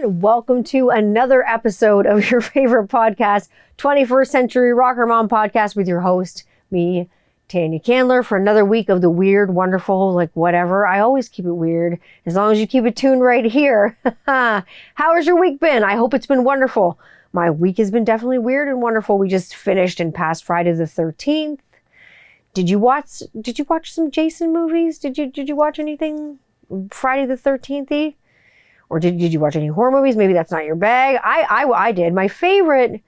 everyone. Welcome to another episode of your favorite podcast, 21st Century Rocker Mom Podcast, with your host, me, Tanya Candler, for another week of the weird, wonderful, like whatever. I always keep it weird, as long as you keep it tuned right here. How has your week been? I hope it's been wonderful. My week has been definitely weird and wonderful. We just finished and passed Friday the 13th. Did you watch some Jason movies? Did you watch anything Friday the 13th? Or did you watch any horror movies? Maybe that's not your bag. I did. My favorite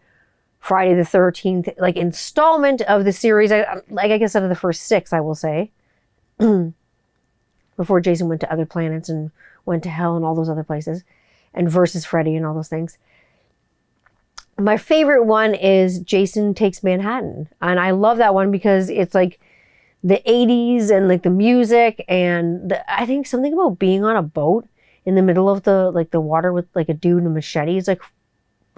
Friday the 13th like installment of the series, I guess out of the first 6, I will say, before Jason went to other planets and went to hell and all those other places, and versus Freddy and all those things. My favorite one is Jason Takes Manhattan. And I love that one because it's like the 80s and like the music and I think something about being on a boat in the middle of the water with like a dude and a machete is like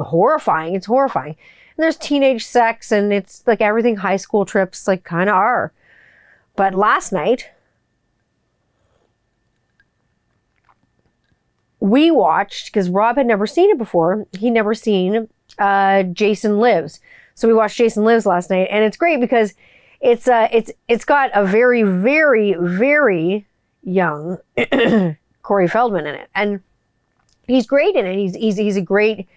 horrifying. It's horrifying. And there's teenage sex and it's like everything high school trips like kind of are. But last night we watched, because Rob had never seen it before. He'd never seen Jason Lives. So we watched Jason Lives last night, and it's great because it's got a very, very, very young Corey Feldman in it, and he's great in it. He's a great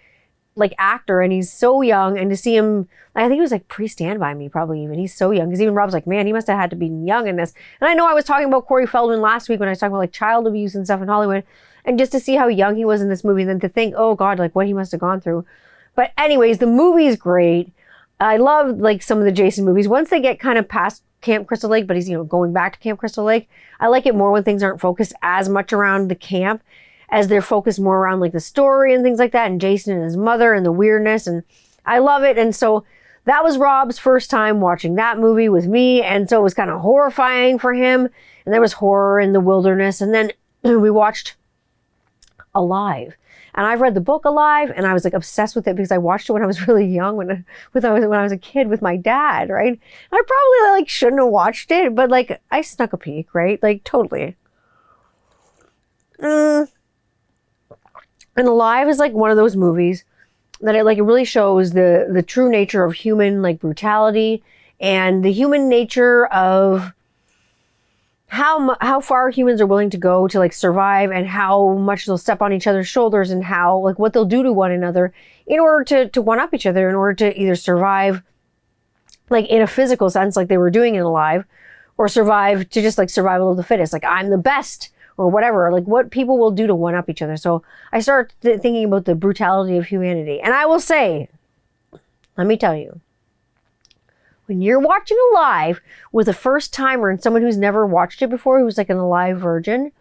like actor, and he's so young. And to see him, I think he was like pre-Stand By Me, probably even. He's so young, because even Rob's like, man, he must have had to be young in this. And I know I was talking about Corey Feldman last week when I was talking about like child abuse and stuff in Hollywood, and just to see how young he was in this movie, and then to think, oh God, like what he must have gone through. But anyways, the movie is great. I love like some of the Jason movies. Once they get kind of past Camp Crystal Lake, but he's, going back to Camp Crystal Lake, I like it more when things aren't focused as much around the camp as they're focused more around like the story and things like that, and Jason and his mother and the weirdness, and I love it. And so that was Rob's first time watching that movie with me, and so it was kind of horrifying for him, and there was horror in the wilderness. And then we watched Alive. And I've read the book Alive, and I was like obsessed with it because I watched it when I was really young, when I was a kid with my dad, right? I probably like shouldn't have watched it, but like I snuck a peek, right? Like totally. And Alive is like one of those movies that it really shows the true nature of human like brutality and the human nature of how far humans are willing to go to like survive, and how much they'll step on each other's shoulders, and how like what they'll do to one another in order to one up each other, in order to either survive like in a physical sense like they were doing in Alive, or survive to just like survival of the fittest, like I'm the best or whatever, like what people will do to one up each other. So I started thinking about the brutality of humanity. And I will say, let me tell you, when you're watching Alive with a first timer and someone who's never watched it before, who's like an Alive virgin,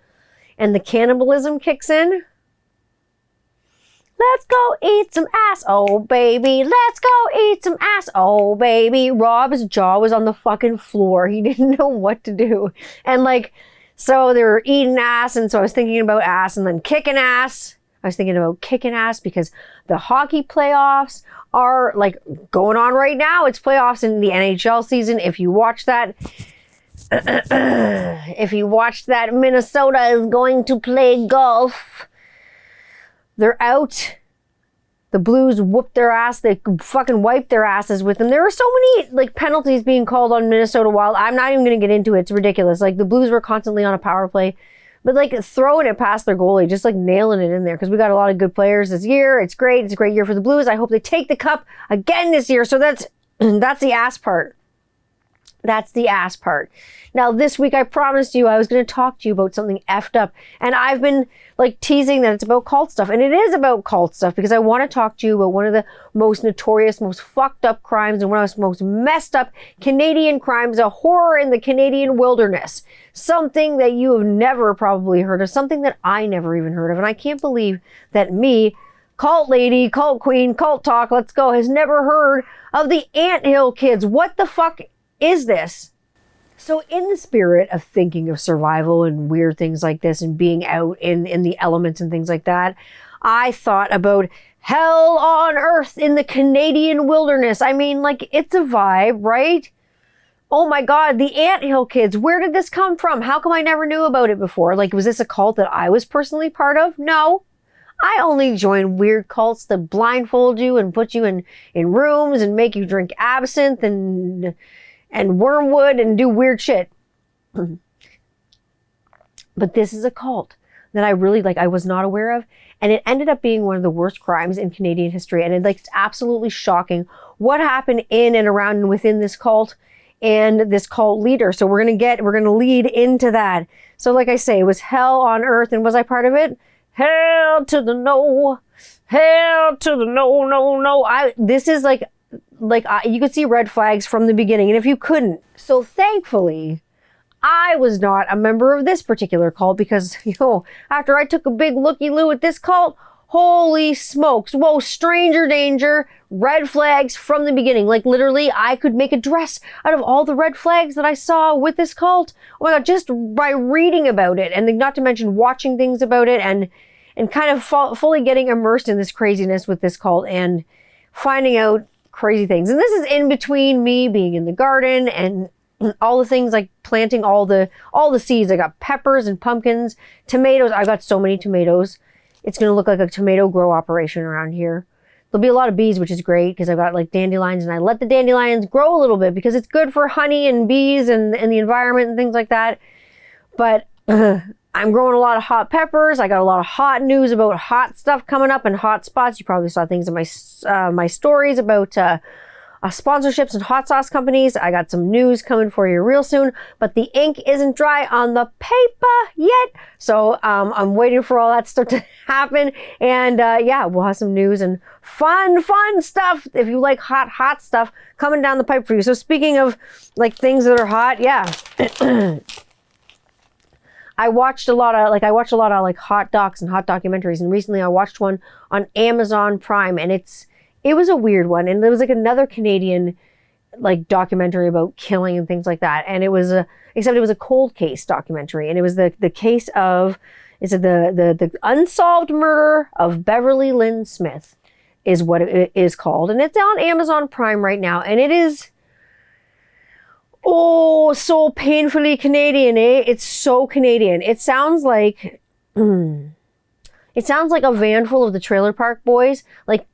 and the cannibalism kicks in, let's go eat some ass, oh baby, let's go eat some ass, oh baby. Rob's jaw was on the fucking floor. He didn't know what to do. And like, so they were eating ass, and so I was thinking about ass, and then kicking ass. I was thinking about kicking ass because the hockey playoffs are like going on right now. It's playoffs in the NHL season. If you watch that, Minnesota is going to play golf. They're out. The Blues whooped their ass. They fucking wiped their asses with them. There were so many like penalties being called on Minnesota Wild. I'm not even going to get into it. It's ridiculous. Like the Blues were constantly on a power play, but like throwing it past their goalie, just like nailing it in there, because we got a lot of good players this year. It's great. It's a great year for the Blues. I hope they take the cup again this year. So that's the ass part. That's the ass part. Now this week I promised you I was going to talk to you about something effed up, and I've been like teasing that it's about cult stuff, and it is about cult stuff because I want to talk to you about one of the most notorious, most fucked up crimes, and one of the most messed up Canadian crimes, a horror in the Canadian wilderness, something that you have never probably heard of, something that I never even heard of. And I can't believe that me, cult lady, cult queen, cult talk, let's go, has never heard of the Anthill Kids. What the fuck is this? So in the spirit of thinking of survival and weird things like this and being out in the elements and things like that, I thought about hell on earth in the Canadian wilderness. I mean, like, it's a vibe, right? Oh my God, the Anthill Kids. Where did this come from? How come I never knew about it before? Like, was this a cult that I was personally part of? No. I only join weird cults that blindfold you and put you in rooms and make you drink absinthe and wormwood and do weird shit. But this is a cult that I really I was not aware of. And it ended up being one of the worst crimes in Canadian history. And it's absolutely shocking what happened in and around and within this cult and this cult leader. So we're going to lead into that. So like I say, it was hell on earth. And was I part of it? Hell to the no. Hell to the no, no, no. This is you could see red flags from the beginning. And if you couldn't. So thankfully, I was not a member of this particular cult because, after I took a big looky-loo at this cult, holy smokes, whoa, stranger danger, red flags from the beginning. Literally, I could make a dress out of all the red flags that I saw with this cult. Oh my God, just by reading about it, and not to mention watching things about it and kind of fully getting immersed in this craziness with this cult and finding out crazy things. And this is in between me being in the garden and all the things like planting all the seeds. I got peppers and pumpkins, tomatoes. I got so many tomatoes. It's going to look like a tomato grow operation around here. There'll be a lot of bees, which is great because I've got dandelions, and I let the dandelions grow a little bit because it's good for honey and bees and the environment and things like that. But I'm growing a lot of hot peppers. I got a lot of hot news about hot stuff coming up and hot spots. You probably saw things in my stories about sponsorships and hot sauce companies. I got some news coming for you real soon, but the ink isn't dry on the paper yet. So I'm waiting for all that stuff to happen. And we'll have some news and fun stuff. If you like hot stuff coming down the pipe for you. So speaking of things that are hot, I watched a lot of hot docs and hot documentaries. And recently I watched one on Amazon Prime, and it was a weird one. And there was another Canadian documentary about killing and things like that. And except it was a cold case documentary. And it was the case of, the unsolved murder of Beverly Lynn Smith is what it is called. And it's on Amazon Prime right now. And it is, so painfully Canadian, eh? It's so Canadian. It sounds like a van full of the Trailer Park Boys,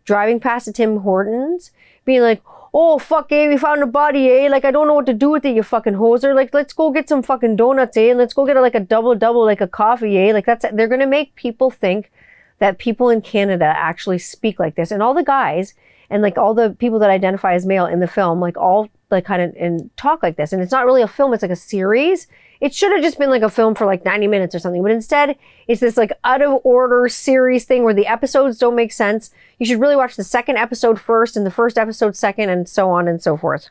driving past the Tim Hortons, being like, oh, fuck, eh, we found a body, eh? I don't know what to do with it, you fucking hoser. Let's go get some fucking donuts, eh? And let's go get a double, a coffee, eh? They're gonna make people think that people in Canada actually speak like this. And all the guys, and all the people that identify as male in the film, all kind of and talk like this. And it's not really a film, it's a series. It should have just been a film for 90 minutes or something, but instead it's this out of order series thing where the episodes don't make sense. You should really watch the second episode first and the first episode second, and so on and so forth.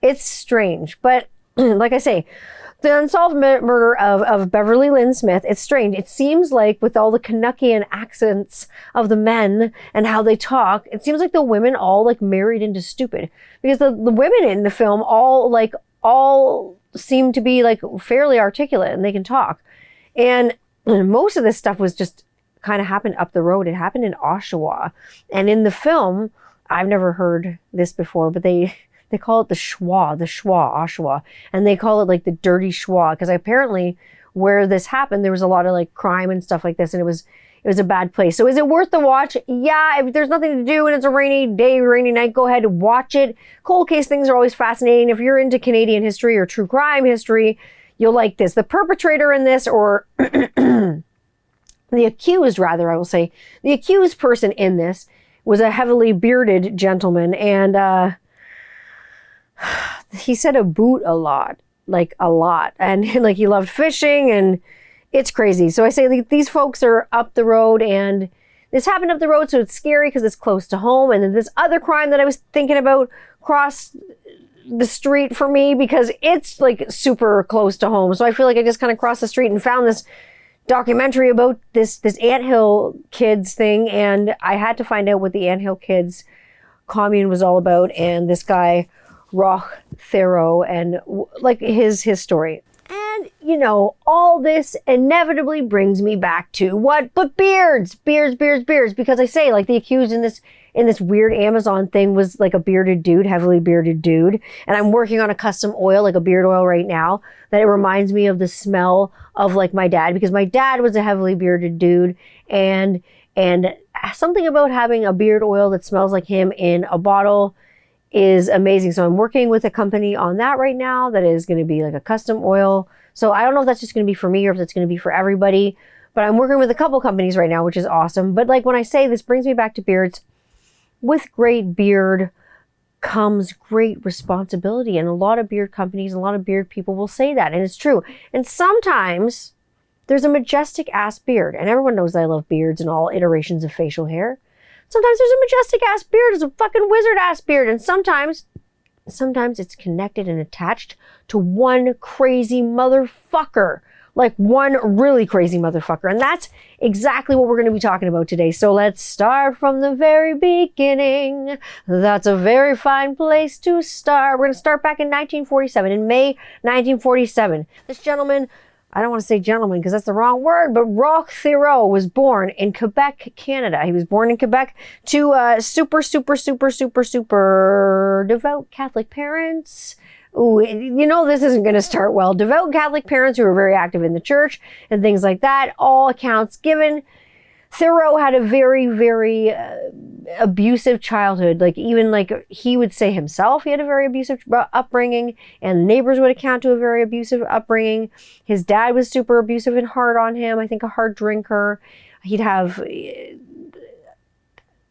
It's strange, but like I say, the unsolved murder of Beverly Lynn Smith, it's strange. It seems with all the Canuckian accents of the men and how they talk, it seems the women all married into stupid, because the women in the film all seem to be fairly articulate and they can talk. And most of this stuff was just kind of happened up the road. It happened in Oshawa. And in the film, I've never heard this before, but they call it the schwa, Oshawa. And they call it the dirty schwa, because apparently where this happened, there was a lot of crime and stuff like this, and it was a bad place. So is it worth the watch? Yeah, if there's nothing to do and it's a rainy day, rainy night, go ahead and watch it. Cold case things are always fascinating. If you're into Canadian history or true crime history, you'll like this. The perpetrator in this, or the accused rather, I will say, the accused person in this was a heavily bearded gentleman, and he said a boot a lot, and he loved fishing, and it's crazy. So I say these folks are up the road, and this happened up the road, so it's scary because it's close to home. And then this other crime that I was thinking about crossed the street for me because it's super close to home. So I feel I just kind of crossed the street and found this documentary about this Anthill Kids thing, and I had to find out what the Anthill Kids commune was all about, and this guy Roch Theroux, and his story. And, all this inevitably brings me back to what? But beards, because I say, the accused in this weird Amazon thing was a bearded dude, heavily bearded dude. And I'm working on a custom oil, a beard oil right now, that it reminds me of the smell of my dad, because my dad was a heavily bearded dude, and And something about having a beard oil that smells like him in a bottle is amazing. So I'm working with a company on that right now that is going to be like a custom oil. So I don't know if that's just going to be for me or if that's going to be for everybody, but I'm working with a couple companies right now, which is awesome. But like when I say this brings me back to beards, with great beard comes great responsibility. And a lot of beard companies, a lot of beard people will say that. And it's true. And sometimes there's a majestic ass beard. And everyone knows I love beards and all iterations of facial hair. Sometimes there's a majestic ass beard. There's a fucking wizard ass beard. And sometimes it's connected and attached to one crazy motherfucker. Like one really crazy motherfucker. And that's exactly what we're going to be talking about today. So let's start from the very beginning. That's a very fine place to start. We're going to start back in 1947, in May 1947. This gentleman, I don't want to say gentleman because that's the wrong word, but Roch Thiroux was born in Quebec, Canada. He was born in Quebec to super devout Catholic parents. Ooh, you know this isn't going to start well. Devout Catholic parents who were very active in the church and things like that. All accounts given. Thiroux had a very, very abusive childhood. Like even like he would say himself, he had a very abusive upbringing, and neighbors would account to a very abusive upbringing. His dad was super abusive and hard on him. I think a hard drinker. He'd have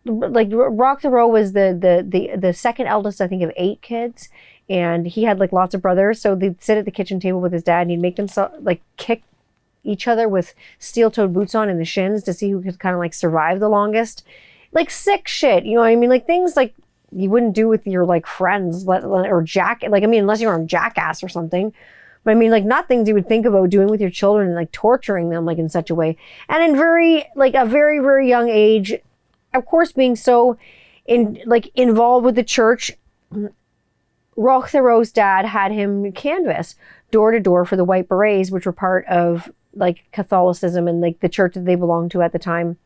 like Roch Thiroux was the second eldest, I think, of 8 kids. And he had like lots of brothers. So they'd sit at the kitchen table with his dad and he'd make them like kick each other with steel-toed boots on in the shins to see who could kind of like survive the longest. Like sick shit, you know what I mean? Like things like you wouldn't do with your like friends or unless you were on Jackass or something. But I mean, like not things you would think about doing with your children and like torturing them like in such a way. And in a very, very young age, of course, being so involved with the church, Roch Thiroux's dad had him canvass door to door for the White Berets, which were part of like Catholicism and like the church that they belonged to at the time.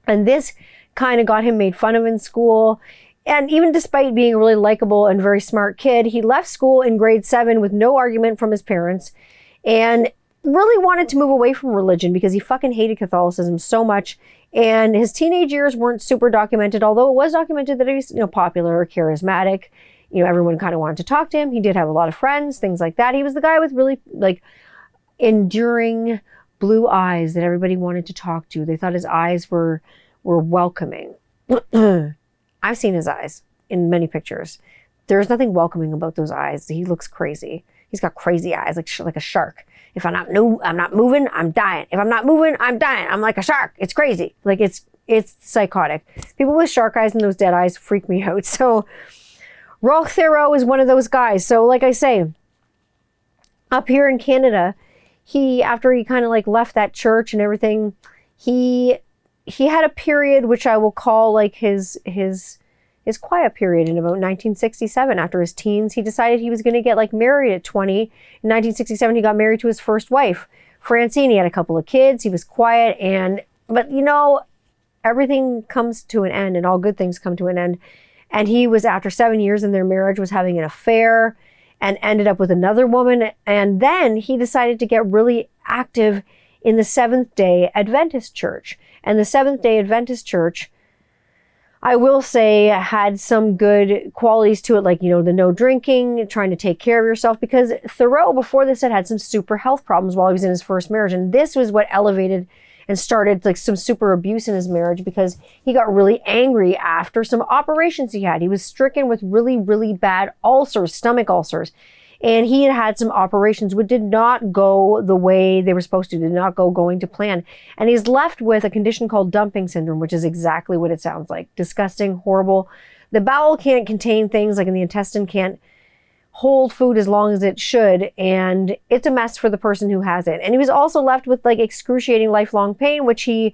And this kind of got him made fun of in school. And even despite being a really likable and very smart kid, he left school in grade 7 with no argument from his parents and really wanted to move away from religion because he fucking hated Catholicism so much. And his teenage years weren't super documented, although it was documented that he was, popular or charismatic. Everyone kind of wanted to talk to him. He did have a lot of friends, things like that. He was the guy with really like enduring blue eyes that everybody wanted to talk to. They thought his eyes were welcoming. I've seen his eyes in many pictures. There's nothing welcoming about those eyes. He looks crazy. He's got crazy eyes, like a shark. If I'm not moving, I'm dying. If I'm not moving, I'm dying. I'm like a shark. It's crazy. Like it's psychotic. People with shark eyes and those dead eyes freak me out. So Roch Thiroux is one of those guys. So like I say, up here in Canada, after he kind of like left that church and everything, he had a period which I will call like his quiet period in about 1967. After his teens, he decided he was going to get like married at 20. In 1967, he got married to his first wife, Francine. He had a couple of kids. He was quiet, but everything comes to an end, and all good things come to an end. And he was, after 7 years in their marriage, was having an affair and ended up with another woman. And then he decided to get really active in the Seventh-day Adventist Church. And the Seventh-day Adventist Church, I will say, had some good qualities to it, like, the no drinking, trying to take care of yourself, because Thiroux, before this, had some super health problems while he was in his first marriage. And this was what elevated and started like some super abuse in his marriage, because he got really angry after some operations he had. He was stricken with really, really bad ulcers, stomach ulcers. And he had some operations which did not go the way they were supposed to, did not go going to plan. And he's left with a condition called dumping syndrome, which is exactly what it sounds like. Disgusting, horrible. The bowel can't contain things, like in the intestine can't hold food as long as it should, and it's a mess for the person who has it. And he was also left with like excruciating lifelong pain, which he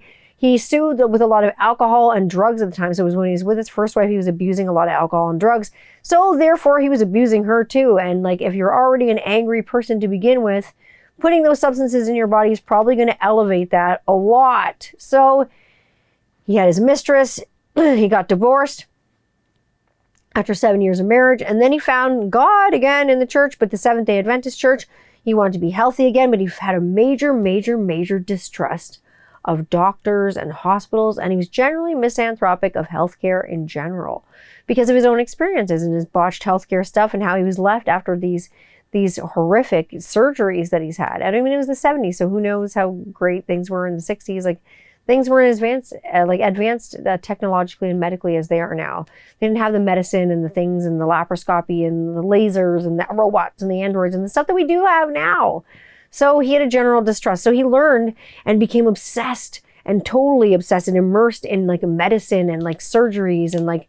soothed with a lot of alcohol and drugs at the time. So it was when he was with his first wife, he was abusing a lot of alcohol and drugs. So therefore he was abusing her too. And like, if you're already an angry person to begin with, putting those substances in your body is probably going to elevate that a lot. So he had his mistress, he got divorced after 7 years of marriage. And then he found God again in the church, but the Seventh-day Adventist Church. He wanted to be healthy again, but he had a major, major, major distrust of doctors and hospitals, and he was generally misanthropic of healthcare in general because of his own experiences and his botched healthcare stuff and how he was left after these horrific surgeries that he's had. I mean, it was the 70s, so who knows how great things were in the 60s. Like, things weren't as advanced technologically and medically as they are now. They didn't have the medicine and the things and the laparoscopy and the lasers and the robots and the androids and the stuff that we do have now. So he had a general distrust. So he learned and became obsessed and totally obsessed and immersed in like medicine and like surgeries. And like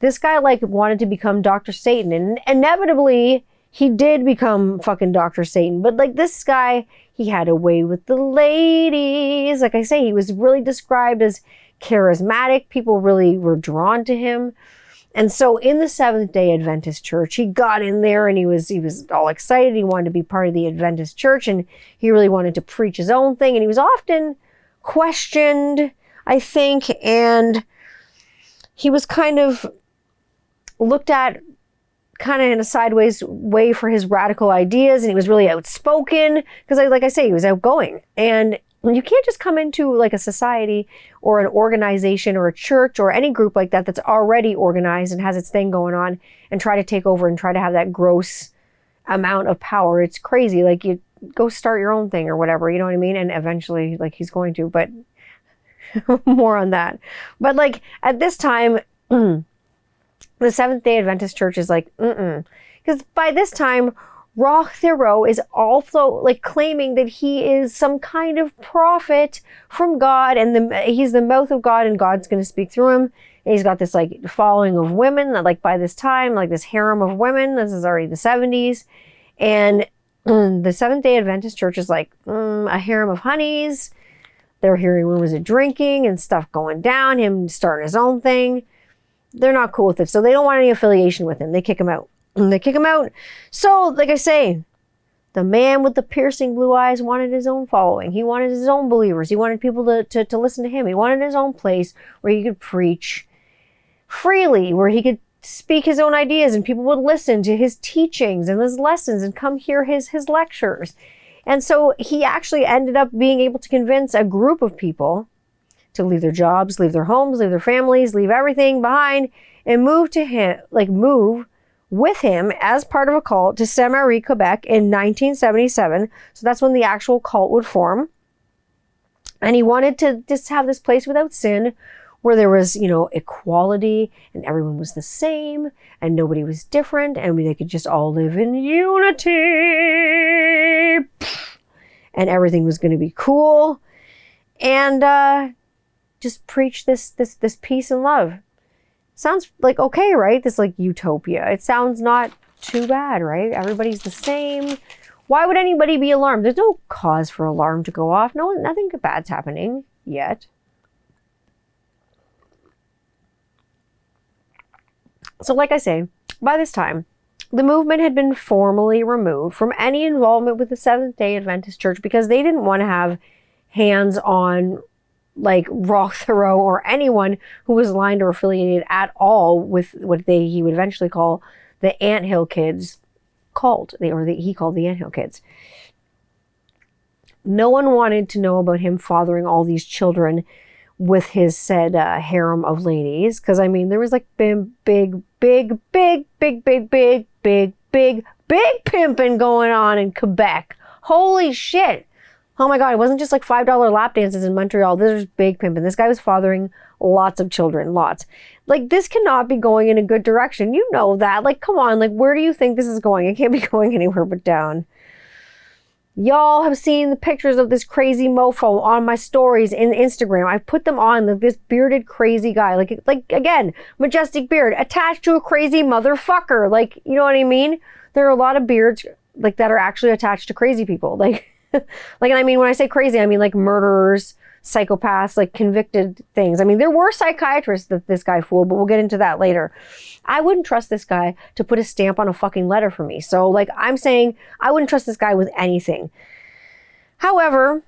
this guy like wanted to become Dr. Satan. And inevitably he did become fucking Dr. Satan. But like this guy, he had a way with the ladies. Like I say, he was really described as charismatic. People really were drawn to him. And so in the Seventh-day Adventist Church, he got in there and he was all excited. He wanted to be part of the Adventist Church and he really wanted to preach his own thing. And he was often questioned, I think, and he was kind of looked at kind of in a sideways way for his radical ideas. And he was really outspoken because, like I say, he was outgoing. And you can't just come into like a society or an organization or a church or any group like that that's already organized and has its thing going on and try to take over and try to have that gross amount of power. It's crazy. Like, you go start your own thing or whatever, you know what I mean? And eventually, like, he's going to, but more on that. But like at this time, the Seventh-day Adventist Church is like, because by this time, Roch Thoreau is also like claiming that he is some kind of prophet from God and he's the mouth of God and God's going to speak through him. And he's got this like following of women that like by this time, like this harem of women, this is already the 70s. And the Seventh-day Adventist Church is like a harem of honeys. They're hearing rumors of drinking and stuff going down, him starting his own thing. They're not cool with it. So they don't want any affiliation with him. They kick him out. They kick him out. So, like I say, the man with the piercing blue eyes wanted his own following. He wanted his own believers. He wanted people to listen to him. He wanted his own place where he could preach freely, where he could speak his own ideas and people would listen to his teachings and his lessons and come hear his lectures. And so he actually ended up being able to convince a group of people to leave their jobs, leave their homes, leave their families, leave everything behind and move with him as part of a cult to Sainte-Marie, Quebec in 1977. So that's when the actual cult would form. And he wanted to just have this place without sin where there was, equality and everyone was the same and nobody was different and they could just all live in unity and everything was going to be cool and just preach this peace and love. Sounds like okay, right? This like utopia. It sounds not too bad, right? Everybody's the same. Why would anybody be alarmed? There's no cause for alarm to go off. No, nothing bad's happening yet. So like I say, by this time, the movement had been formally removed from any involvement with the Seventh-day Adventist Church because they didn't want to have hands on like Roch Thoreau or anyone who was aligned or affiliated at all with what he would eventually call the Anthill Kids cult, he called the Anthill Kids. No one wanted to know about him fathering all these children with his said harem of ladies, because I mean there was like big pimping going on in Quebec. Holy shit. Oh my God, it wasn't just like $5 lap dances in Montreal. This was big pimping. This guy was fathering lots of children, lots. Like, this cannot be going in a good direction. You know that. Like, come on, like, where do you think this is going? It can't be going anywhere but down. Y'all have seen the pictures of this crazy mofo on my stories in Instagram. I put them on, this bearded crazy guy. Like again, majestic beard attached to a crazy motherfucker. Like, you know what I mean? There are a lot of beards like that are actually attached to crazy people. Like, and I mean, when I say crazy, I mean like murderers, psychopaths, like convicted things. I mean, there were psychiatrists that this guy fooled, but we'll get into that later. I wouldn't trust this guy to put a stamp on a fucking letter for me. So like I'm saying, I wouldn't trust this guy with anything. However,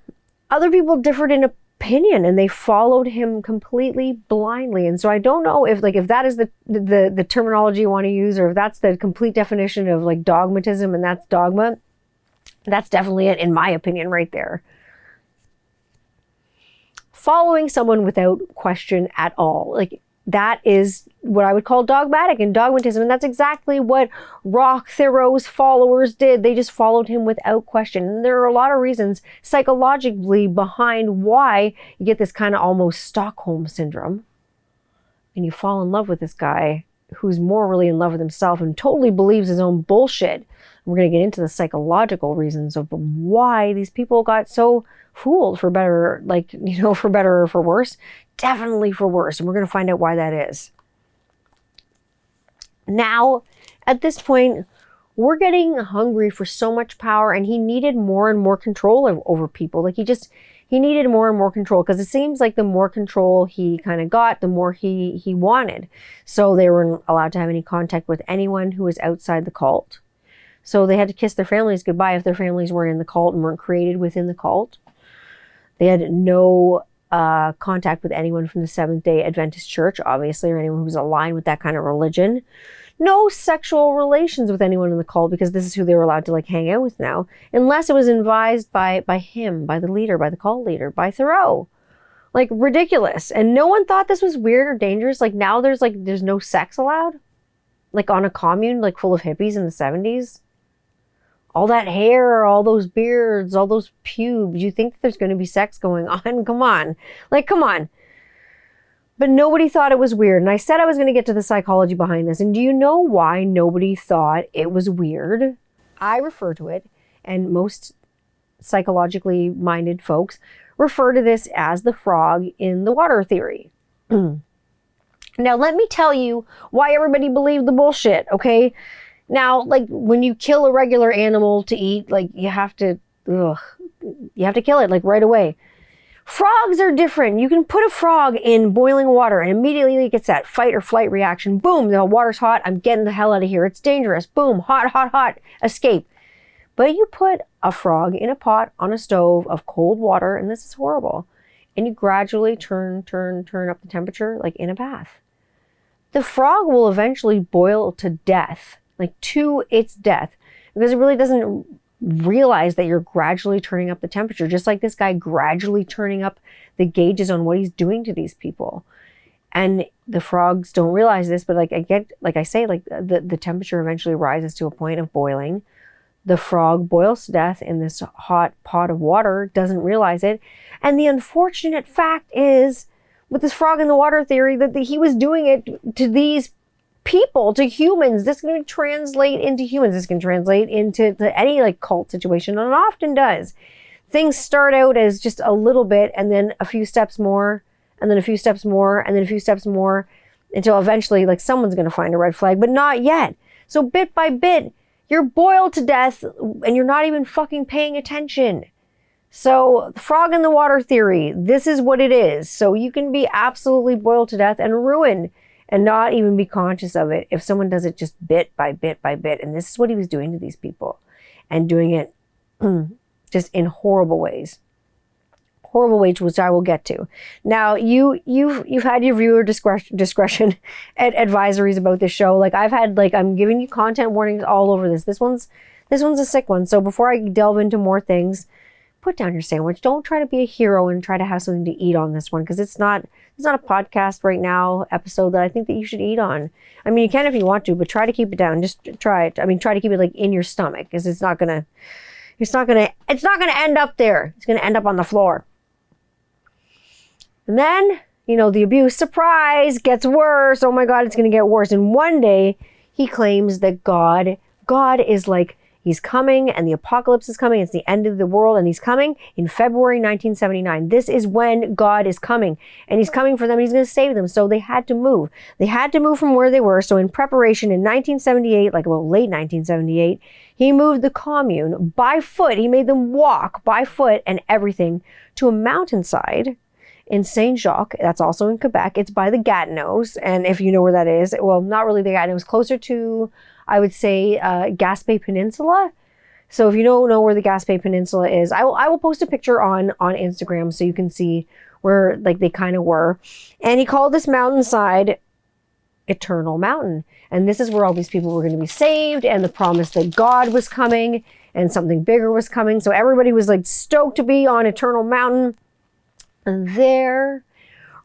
other people differed in opinion and they followed him completely blindly. And so I don't know if that is the terminology you want to use, or if that's the complete definition of like dogmatism and that's dogma. That's definitely it, in my opinion, right there. following someone without question at all. Like, that is what I would call dogmatic and dogmatism. And that's exactly what Rock-Thero's followers did. They just followed him without question. And there are a lot of reasons psychologically behind why you get this kind of almost Stockholm syndrome. And you fall in love with this guy who's more really in love with himself and totally believes his own bullshit. And we're going to get into the psychological reasons of why these people got so fooled, for better, like, you know, for better or for worse. Definitely for worse. And we're going to find out why that is. Now, at this point, we're getting hungry for so much power, and he needed more and more control over people. Like, he needed more and more control, because it seems like the more control he kind of got, the more he wanted. So they weren't allowed to have any contact with anyone who was outside the cult. So they had to kiss their families goodbye if their families weren't in the cult and weren't created within the cult. They had no contact with anyone from the Seventh-day Adventist Church, obviously, or anyone who was aligned with that kind of religion. No sexual relations with anyone in the cult, because this is who they were allowed to like hang out with now, unless it was advised by him, by the leader, by the cult leader, by Thoreau. Like, ridiculous. And no one thought this was weird or dangerous. Like, now there's no sex allowed, like on a commune like full of hippies in the 70s. All that hair, all those beards, all those pubes. You think there's going to be sex going on? Come on. Like, come on. But nobody thought it was weird. And I said I was going to get to the psychology behind this. And do you know why nobody thought it was weird? I refer to it, and most psychologically minded folks refer to this as the frog in the water theory. Now, let me tell you why everybody believed the bullshit, okay? Now, like, when you kill a regular animal to eat, like, you have to kill it, like, right away. Frogs are different. You can put a frog in boiling water and immediately it gets that fight or flight reaction. Boom, the water's hot. I'm getting the hell out of here. It's dangerous. Boom, hot, hot, hot. Escape. But you put a frog in a pot on a stove of cold water, and this is horrible, and you gradually turn up the temperature, like in a bath. The frog will eventually boil to death. Like, to its death, because it really doesn't realize that you're gradually turning up the temperature, just like this guy gradually turning up the gauges on what he's doing to these people. And the frogs don't realize this, but the temperature eventually rises to a point of boiling. The frog boils to death in this hot pot of water, doesn't realize it. And the unfortunate fact is, with this frog in the water theory, that he was doing it to these people, to humans. This can translate into humans. This can translate into any like cult situation, and it often does. Things start out as just a little bit, and then a few steps more, and then a few steps more, and then a few steps more, until eventually like someone's going to find a red flag, but not yet. So bit by bit, you're boiled to death and you're not even fucking paying attention. So frog in the water theory, this is what it is. So you can be absolutely boiled to death and ruined and not even be conscious of it if someone does it just bit by bit by bit. And this is what he was doing to these people, and doing it just in horrible ways. Horrible ways, which I will get to. Now, you've had your viewer discretion at advisories about this show. Like, I've had, like, I'm giving you content warnings all over this. This one's a sick one. So before I delve into more things, put down your sandwich. Don't try to be a hero and try to have something to eat on this one, because it's not a podcast right now episode that I think that you should eat on. I mean, you can if you want to, but try to keep it down. Just try it. I mean, try to keep it like in your stomach, because it's not gonna end up there. It's gonna end up on the floor. And then, the abuse, surprise, gets worse. Oh my God, it's gonna get worse. And one day he claims that God is like, he's coming, and the apocalypse is coming. It's the end of the world, and he's coming in February 1979. This is when God is coming, and he's coming for them. He's going to save them. So they had to move. They had to move from where they were. So in preparation in 1978, late 1978, he moved the commune by foot. He made them walk by foot and everything to a mountainside in Saint-Jacques. That's also in Quebec. It's by the Gatineaus. And if you know where that is, well, not really the Gatineaus, closer to, I would say, Gaspé Peninsula. So if you don't know where the Gaspé Peninsula is, I will post a picture on Instagram so you can see where like they kind of were. And he called this mountainside Eternal Mountain. And this is where all these people were going to be saved, and the promise that God was coming and something bigger was coming. So everybody was like stoked to be on Eternal Mountain. And there,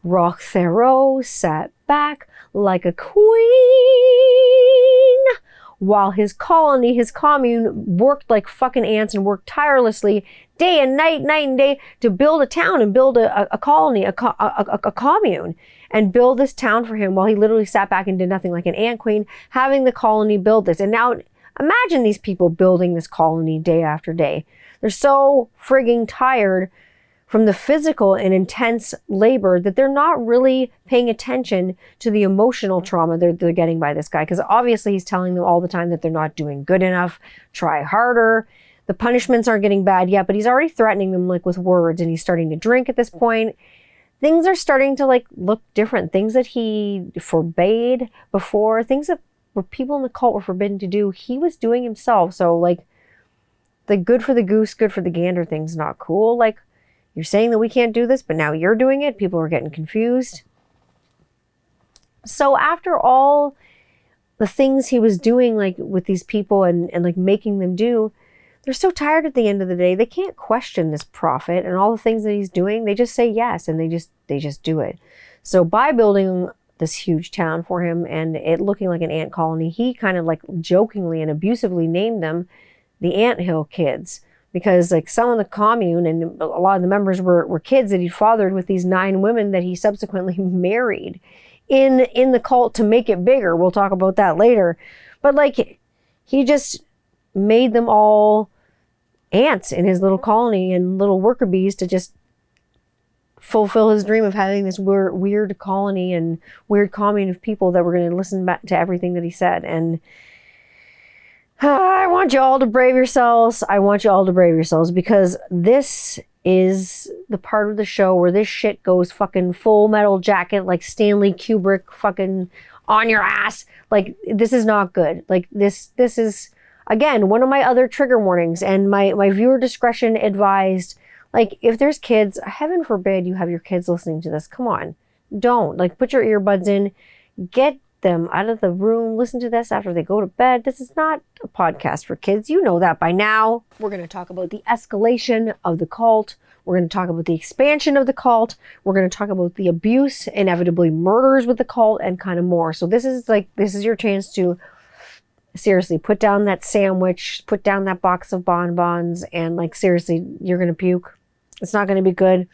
Rothero sat back like a queen while his colony, his commune, worked like fucking ants and worked tirelessly day and night and day to build a town and build a colony, a commune, and build this town for him while he literally sat back and did nothing like an ant queen, having the colony build this. And now imagine these people building this colony day after day. They're so frigging tired from the physical and intense labor that they're not really paying attention to the emotional trauma they're getting by this guy. Because obviously he's telling them all the time that they're not doing good enough, try harder. The punishments aren't getting bad yet, but he's already threatening them like with words, and he's starting to drink at this point. Things are starting to like look different. Things that he forbade before, things that were people in the cult were forbidden to do, he was doing himself. So like the good for the goose, good for the gander thing's not cool. Like, you're saying that we can't do this, but now you're doing it. People are getting confused. So after all the things he was doing, like with these people and like making them do, they're so tired at the end of the day. They can't question this prophet and all the things that he's doing. They just say yes, and they just do it. So by building this huge town for him and it looking like an ant colony, he kind of like jokingly and abusively named them the Anthill Kids. Because like some of the commune and a lot of the members were kids that he'd fathered with these 9 women that he subsequently married in the cult to make it bigger. We'll talk about that later. But like he just made them all ants in his little colony and little worker bees to just fulfill his dream of having this weird colony and weird commune of people that were going to listen back to everything that he said. And I want you all to brave yourselves. I want you all to brave yourselves, because this is the part of the show where this shit goes fucking Full Metal Jacket, like Stanley Kubrick fucking on your ass. Like, this is not good. Like, this is, again, one of my other trigger warnings, and my viewer discretion advised. Like, if there's kids, heaven forbid you have your kids listening to this. Come on. Don't. Like, put your earbuds in. Get them out of the room, listen to this after they go to bed. This is not a podcast for kids. You know that by now. We're going to talk about the escalation of the cult. We're going to talk about the expansion of the cult. We're going to talk about the abuse, inevitably murders with the cult, and kind of more. So this is your chance to seriously put down that sandwich, put down that box of bonbons, and like seriously, you're going to puke. It's not going to be good.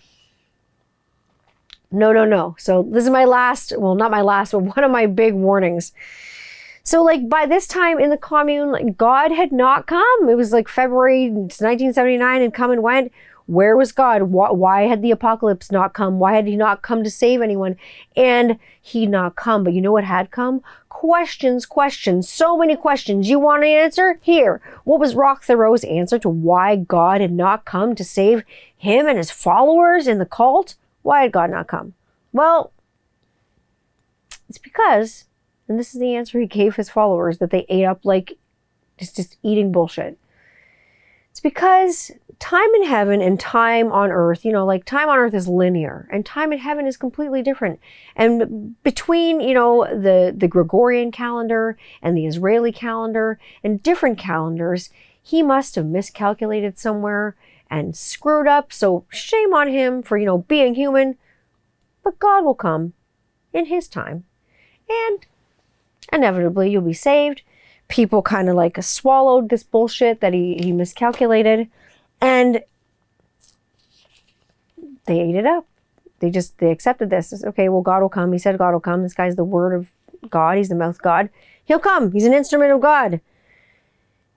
No. So this is my last, well, not my last, but one of my big warnings. So like by this time in the commune, like God had not come. It was like February 1979 and come and went. Where was God? Why had the apocalypse not come? Why had he not come to save anyone? And he'd not come. But you know what had come? Questions. So many questions. You want an answer? Here. What was Rothero's answer to why God had not come to save him and his followers in the cult? Why had God not come? Well, it's because, and this is the answer he gave his followers, that they ate up like just eating bullshit. It's because time in heaven and time on earth, you know, like time on earth is linear and time in heaven is completely different. And between, you know, the Gregorian calendar and the Israeli calendar and different calendars, he must have miscalculated somewhere and screwed up. So shame on him for, you know, being human. But God will come in his time. And inevitably you'll be saved. People kind of like swallowed this bullshit that he miscalculated. And they ate it up. They accepted this. It's, okay, well, God will come. He said God will come. This guy's the word of God. He's the mouth God. He'll come. He's an instrument of God.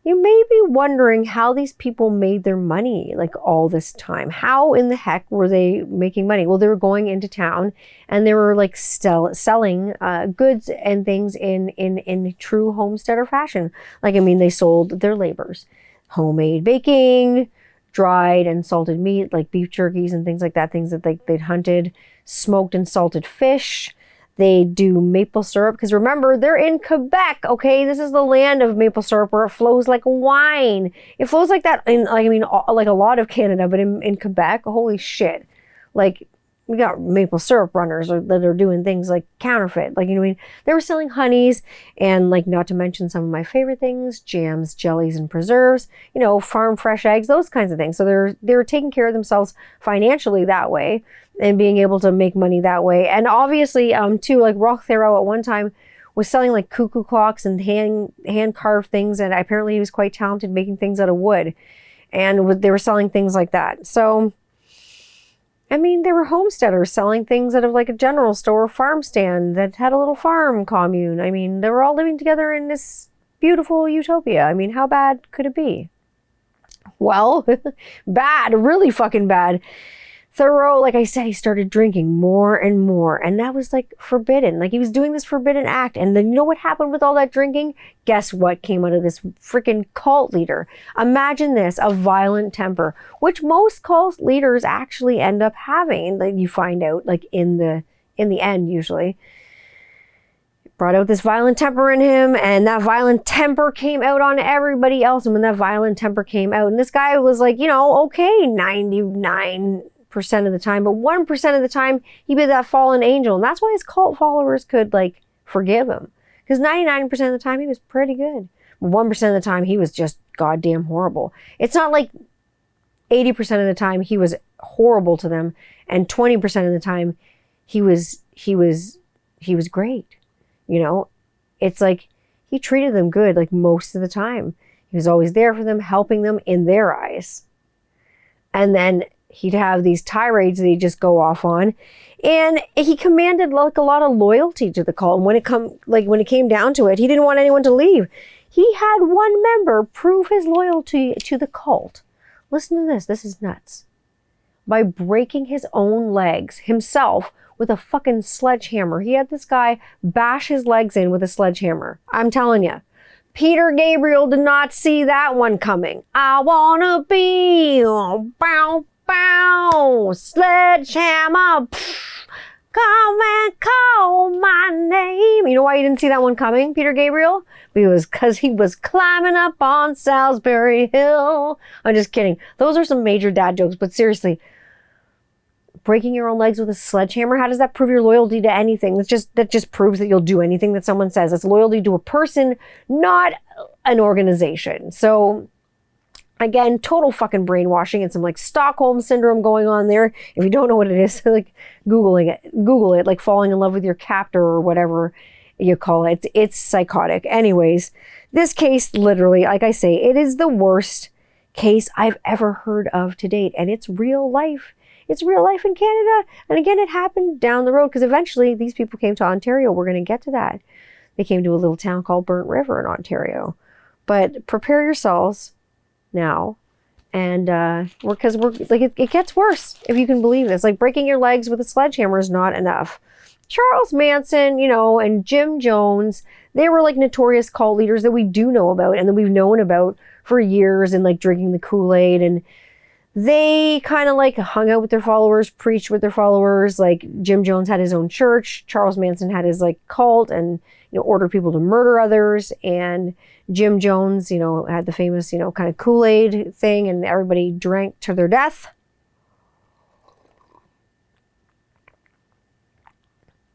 You may be wondering how these people made their money like all this time. How in the heck were they making money? Well, they were going into town and they were like selling goods and things in true homesteader fashion. Like, I mean, they sold their labors, homemade baking, dried and salted meat, like beef jerkies and things like that, things that they'd hunted, smoked and salted fish. They do maple syrup, because remember, they're in Quebec, okay? This is the land of maple syrup where it flows like wine. It flows like that in, like, I mean, like a lot of Canada, but in Quebec, holy shit. Like, we got maple syrup runners that are doing things like counterfeit. Like, you know what I mean? They were selling honeys and like, not to mention some of my favorite things, jams, jellies, and preserves, you know, farm fresh eggs, those kinds of things. So they're taking care of themselves financially that way and being able to make money that way. And obviously, too, like Roch Theroux at one time was selling like cuckoo clocks and hand carved things. And apparently he was quite talented making things out of wood. And they were selling things like that. So, I mean, they were homesteaders selling things out of like a general store or farm stand that had a little farm commune. I mean, they were all living together in this beautiful utopia. I mean, how bad could it be? Well, bad, really fucking bad. Theroux, like I said, he started drinking more and more, and that was like forbidden. Like he was doing this forbidden act, and then you know what happened with all that drinking? Guess what came out of this freaking cult leader? Imagine this, a violent temper, which most cult leaders actually end up having. Like you find out, like in the end, usually. Brought out this violent temper in him, and that violent temper came out on everybody else. And when that violent temper came out, and this guy was like, you know, okay, 99% of the time, but 1% of the time he be that fallen angel, and that's why his cult followers could like forgive him, because 99% of the time he was pretty good, but 1% of the time he was just goddamn horrible. It's not like 80% of the time he was horrible to them, and 20% of the time he was great. You know, it's like he treated them good like most of the time. He was always there for them, helping them in their eyes, and then he'd have these tirades that he'd just go off on, and he commanded like a lot of loyalty to the cult. And when it came down to it, he didn't want anyone to leave. He had one member prove his loyalty to the cult. Listen to this. This is nuts. By breaking his own legs himself with a fucking sledgehammer. He had this guy bash his legs in with a sledgehammer. I'm telling you. Peter Gabriel did not see that one coming. I wanna be bow. Bow, sledgehammer, pff, come and call my name. You know why you didn't see that one coming, Peter Gabriel? Because he was climbing up on Salisbury Hill. I'm just kidding. Those are some major dad jokes, but seriously, breaking your own legs with a sledgehammer, how does that prove your loyalty to anything? That just proves that you'll do anything that someone says. It's loyalty to a person, not an organization. So, again, total fucking brainwashing and some like Stockholm syndrome going on there. If you don't know what it is, like Google it, like falling in love with your captor or whatever you call it. It's psychotic. Anyways, this case, literally, like I say, it is the worst case I've ever heard of to date. And it's real life. It's real life in Canada. And again, it happened down the road because eventually these people came to Ontario. We're going to get to that. They came to a little town called Burnt River in Ontario. But prepare yourselves now, and because we're like it gets worse, if you can believe this. Like breaking your legs with a sledgehammer is not enough. Charles Manson, you know, and Jim Jones, they were like notorious cult leaders that we do know about and that we've known about for years, and like drinking the Kool-Aid, and they kind of like hung out with their followers, preached with their followers. Like Jim Jones had his own church, Charles Manson had his like cult, and you know, ordered people to murder others. And Jim Jones, you know, had the famous, you know, kind of Kool-Aid thing, and everybody drank to their death.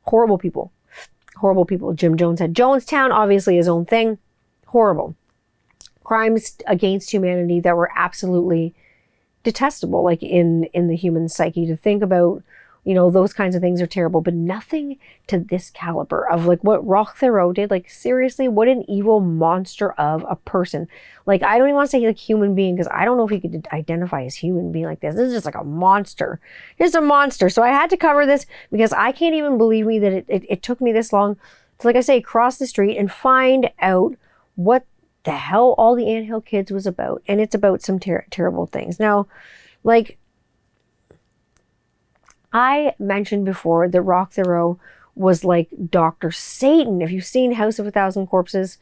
Horrible people. Horrible people. Jim Jones had Jonestown, obviously his own thing. Horrible. Crimes against humanity that were absolutely detestable, like in the human psyche. To think about, you know, those kinds of things are terrible, but nothing to this caliber of like what Roch Theroux did. Like seriously, what an evil monster of a person. Like I don't even want to say like human being, because I don't know if he could identify as human being like this. This is just like a monster. Just a monster. So I had to cover this because I can't even believe me that it took me this long to, like I say, cross the street and find out what the hell all the Anthill Kids was about. And it's about some terrible things. Now, like I mentioned before that Roch Theroux was like Dr. Satan. If you've seen House of a Thousand Corpses,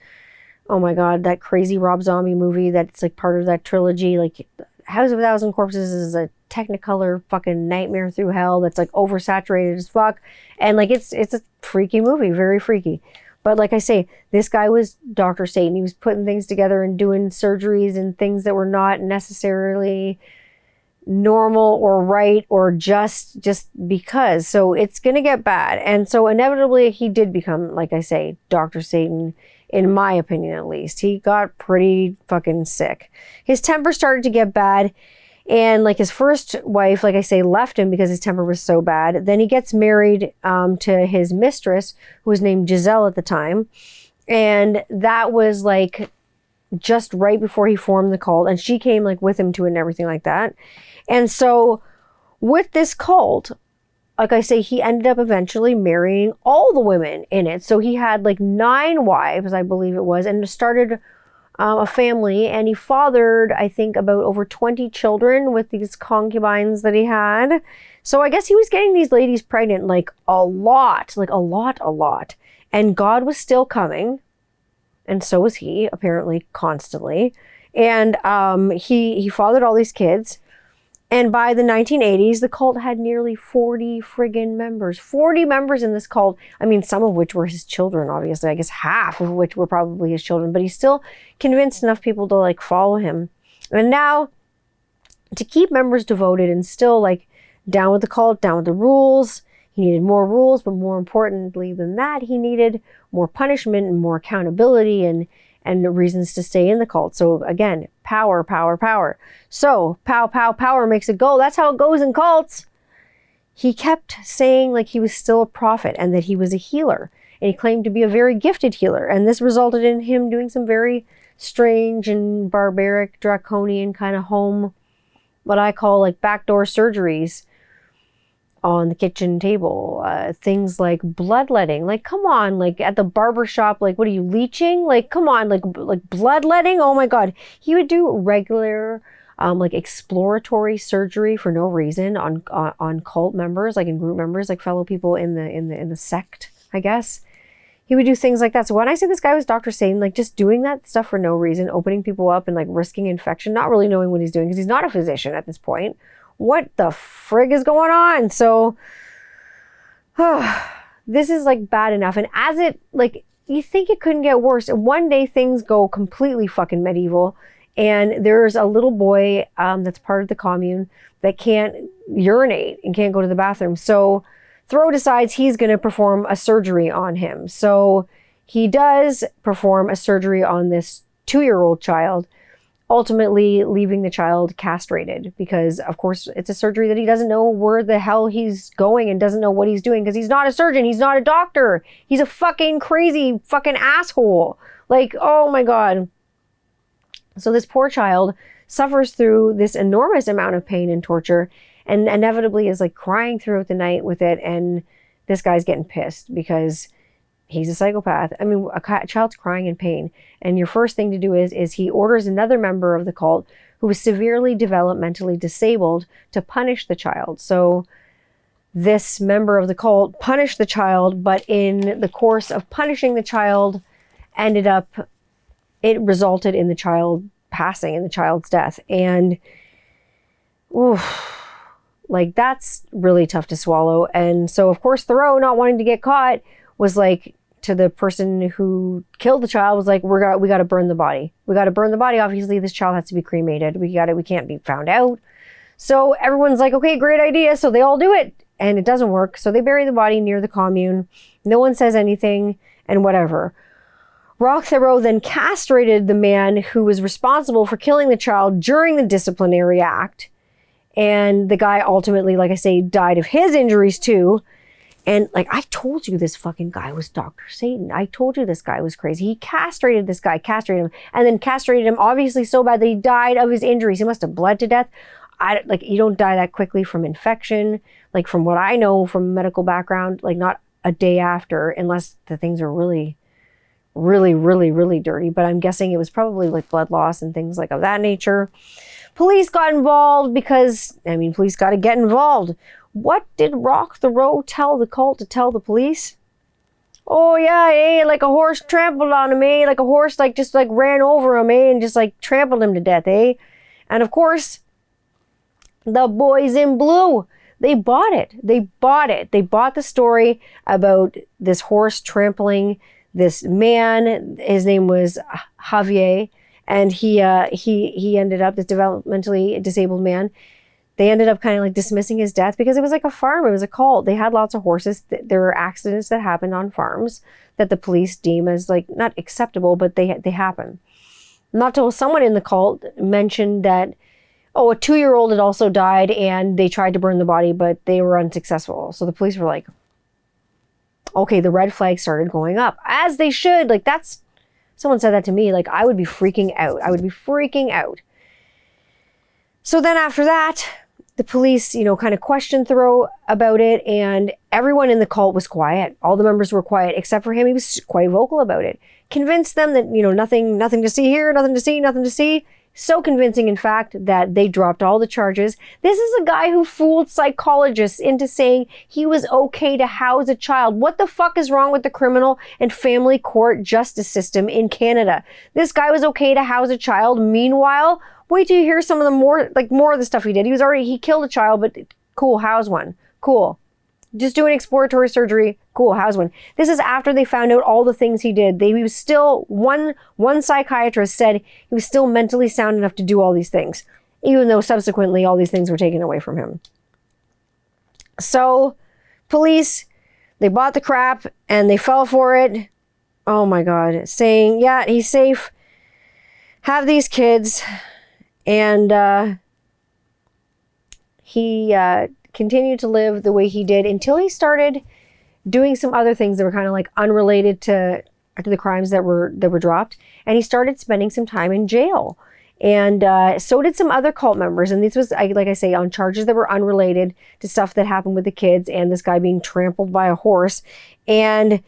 oh my God, that crazy Rob Zombie movie that's like part of that trilogy. Like House of a Thousand Corpses is a Technicolor fucking nightmare through hell that's like oversaturated as fuck. And like it's a freaky movie, very freaky. But like I say, this guy was Dr. Satan. He was putting things together and doing surgeries and things that were not necessarily normal or right or just because. So it's going to get bad. And so inevitably he did become, like I say, Dr. Satan, in my opinion at least. He got pretty fucking sick. His temper started to get bad. And like his first wife, like I say, left him because his temper was so bad. Then he gets married to his mistress, who was named Giselle at the time. And that was like just right before he formed the cult. And she came like with him to it and everything like that. And so with this cult, like I say, he ended up eventually marrying all the women in it. So he had like 9 wives, I believe it was, and started a family. And he fathered, I think, about over 20 children with these concubines that he had. So I guess he was getting these ladies pregnant like a lot. And God was still coming. And so was he, apparently, constantly. And he fathered all these kids. And by the 1980s, the cult had nearly 40 friggin' members. 40 members in this cult. I mean, some of which were his children, obviously. I guess half of which were probably his children. But he still convinced enough people to, like, follow him. And now, to keep members devoted and still, like, down with the cult, down with the rules. He needed more rules, but more importantly than that, he needed more punishment and more accountability and reasons to stay in the cult. So again, power. So power makes it go. That's how it goes in cults. He kept saying like he was still a prophet and that he was a healer. And he claimed to be a very gifted healer. And this resulted in him doing some very strange and barbaric, draconian kind of home, what I call like backdoor surgeries on the kitchen table. Things like bloodletting. Like, come on, like at the barber shop, like, what are you, leeching? Like, come on, like bloodletting? Oh my God. He would do regular, like exploratory surgery for no reason on cult members, like in group members, like fellow people in the sect, I guess. He would do things like that. So when I say this guy was Dr. Satan, like just doing that stuff for no reason, opening people up and like risking infection, not really knowing what he's doing because he's not a physician at this point. What the frig is going on? So this is like bad enough. And as it, like, you think it couldn't get worse. One day things go completely fucking medieval. And there's a little boy that's part of the commune that can't urinate and can't go to the bathroom. So Thoreau decides he's going to perform a surgery on him. So he does perform a surgery on this 2-year-old child, ultimately leaving the child castrated because, of course, it's a surgery that he doesn't know where the hell he's going and doesn't know what he's doing because he's not a surgeon. He's not a doctor. He's a fucking crazy fucking asshole. Like, oh my God. So this poor child suffers through this enormous amount of pain and torture and inevitably is like crying throughout the night with it. And this guy's getting pissed because he's a psychopath. I mean, a child's crying in pain. And your first thing to do is he orders another member of the cult who was severely developmentally disabled to punish the child. So this member of the cult punished the child, but in the course of punishing the child, it resulted in the child passing, in the child's death. And like that's really tough to swallow. And so of course Thoreau, not wanting to get caught, was like to the person who killed the child, was like, we got to burn the body. We got to burn the body. Obviously this child has to be cremated. We can't be found out. So everyone's like, okay, great idea. So they all do it and it doesn't work. So they bury the body near the commune. No one says anything and whatever. Roch Thoreau then castrated the man who was responsible for killing the child during the disciplinary act. And the guy ultimately, like I say, died of his injuries too. And like, I told you this fucking guy was Dr. Satan. I told you this guy was crazy. He castrated this guy, castrated him, and then castrated him obviously so bad that he died of his injuries. He must have bled to death. You don't die that quickly from infection. Like from what I know from medical background, like not a day after, unless the things are really, really, really, really dirty. But I'm guessing it was probably like blood loss and things like of that nature. Police got involved because, I mean, police got to get involved. What did Roch Thoreau tell the cult to tell the police? Oh yeah, like a horse trampled on him, like a horse like just like ran over him, and just like trampled him to death, And of course, the boys in blue, they bought it. They bought the story about this horse trampling this man. His name was Javier, and he ended up, this developmentally disabled man, they ended up kind of like dismissing his death because it was like a farm. It was a cult. They had lots of horses. There were accidents that happened on farms that the police deem as like not acceptable, but they happen. Not till someone in the cult mentioned that, oh, a 2-year-old had also died and they tried to burn the body, but they were unsuccessful. So the police were like, okay, the red flag started going up, as they should. Like, someone said that to me, like, I would be freaking out. I would be freaking out. So then after that, the police, kind of questioned Thoreau about it, and everyone in the cult was quiet. All the members were quiet, except for him. He was quite vocal about it. Convinced them that, nothing to see here, nothing to see. So convincing, in fact, that they dropped all the charges. This is a guy who fooled psychologists into saying he was okay to house a child. What the fuck is wrong with the criminal and family court justice system in Canada? This guy was okay to house a child. Meanwhile, wait till you hear some of the more of the stuff he did. He killed a child, but cool, house one. Cool. Just doing exploratory surgery. Cool, house one. This is after they found out all the things he did. He was still, one psychiatrist said he was still mentally sound enough to do all these things, even though subsequently all these things were taken away from him. So, police, they bought the crap and they fell for it. Oh my God. Saying, yeah, he's safe. Have these kids. And he continued to live the way he did until he started doing some other things that were kind of like unrelated to the crimes that were dropped. And he started spending some time in jail. And so did some other cult members. And this was, like I say, on charges that were unrelated to stuff that happened with the kids and this guy being trampled by a horse. And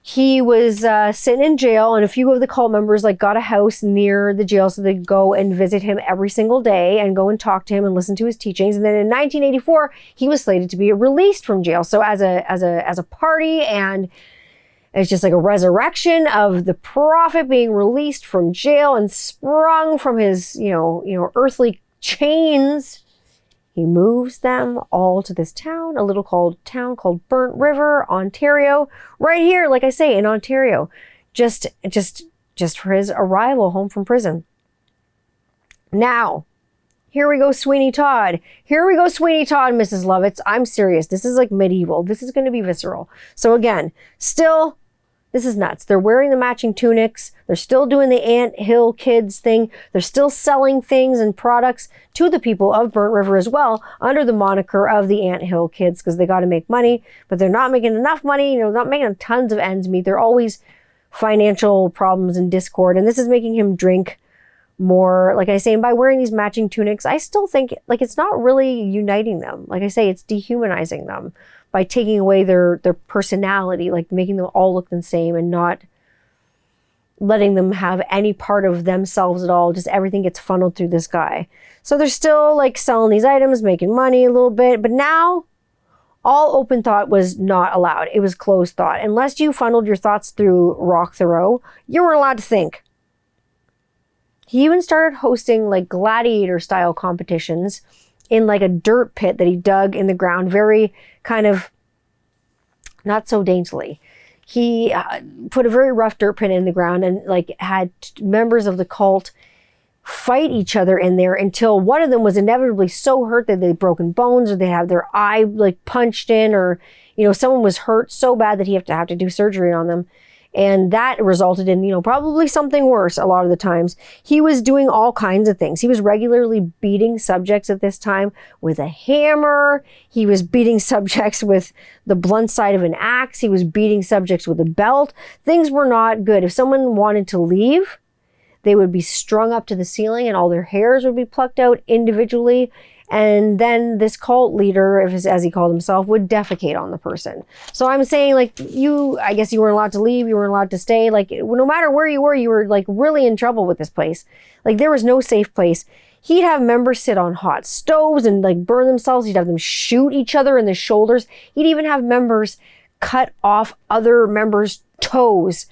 he was sitting in jail, and a few of the cult members got a house near the jail so they'd go and visit him every single day and go and talk to him and listen to his teachings. And then in 1984, he was slated to be released from jail. So as a party, and it's just like a resurrection of the prophet being released from jail and sprung from his earthly chains. He moves them all to this town, a little town called Burnt River, Ontario, right here, like I say, in Ontario, just for his arrival home from prison. Now, here we go, Sweeney Todd. Here we go, Sweeney Todd, Mrs. Lovitz. I'm serious. This is like medieval. This is going to be visceral. So again, still, this is nuts. They're wearing the matching tunics. They're still doing the Ant Hill Kids thing. They're still selling things and products to the people of Burnt River as well under the moniker of the Ant Hill Kids, because they got to make money, but they're not making enough money. Not making tons of ends meet. They're always financial problems and discord. And this is making him drink more. Like I say, and by wearing these matching tunics, I still think it's not really uniting them. Like I say, it's dehumanizing them by taking away their personality, making them all look the same and not letting them have any part of themselves at all. Just everything gets funneled through this guy. So they're still selling these items, making money a little bit, but now all open thought was not allowed. It was closed thought. Unless you funneled your thoughts through Rock Thoreau, you weren't allowed to think. He even started hosting gladiator style competitions in a dirt pit that he dug in the ground, very kind of not so daintily. He put a very rough dirt pit in the ground and had members of the cult fight each other in there until one of them was inevitably so hurt that they'd broken bones, or they had their eye punched in, or someone was hurt so bad that he have to do surgery on them. And that resulted in, probably something worse a lot of the times. He was doing all kinds of things. He was regularly beating subjects at this time with a hammer. He was beating subjects with the blunt side of an axe. He was beating subjects with a belt. Things were not good. If someone wanted to leave, they would be strung up to the ceiling and all their hairs would be plucked out individually. And then this cult leader, as he called himself, would defecate on the person. So I'm saying, I guess you weren't allowed to leave, you weren't allowed to stay. No matter where you were really in trouble with this place. There was no safe place. He'd have members sit on hot stoves and burn themselves. He'd have them shoot each other in the shoulders. He'd even have members cut off other members' toes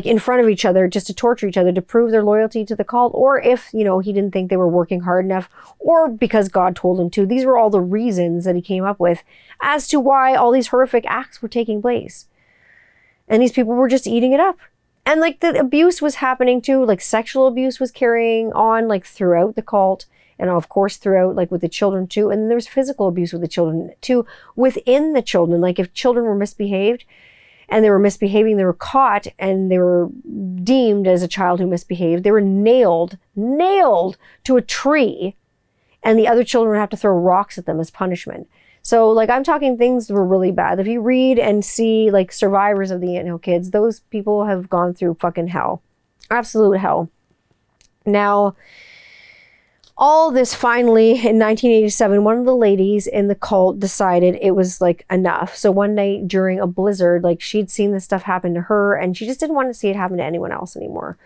in front of each other, just to torture each other, to prove their loyalty to the cult, or if, he didn't think they were working hard enough, or because God told him to. These were all the reasons that he came up with as to why all these horrific acts were taking place. And these people were just eating it up. And the abuse was happening too, sexual abuse was carrying on throughout the cult. And of course, throughout, like with the children too. And there was physical abuse with the children too, within the children. Like if children were misbehaved and they were misbehaving, they were caught and they were deemed as a child who misbehaved. They were nailed to a tree, and the other children would have to throw rocks at them as punishment. So like I'm talking things that were really bad. If you read and see like survivors of the Anthill kids, those people have gone through fucking hell. Absolute hell. Now, all this finally in 1987, one of the ladies in the cult decided it was like enough. So one night during a blizzard, like she'd seen this stuff happen to her and she just didn't want to see it happen to anyone else anymore.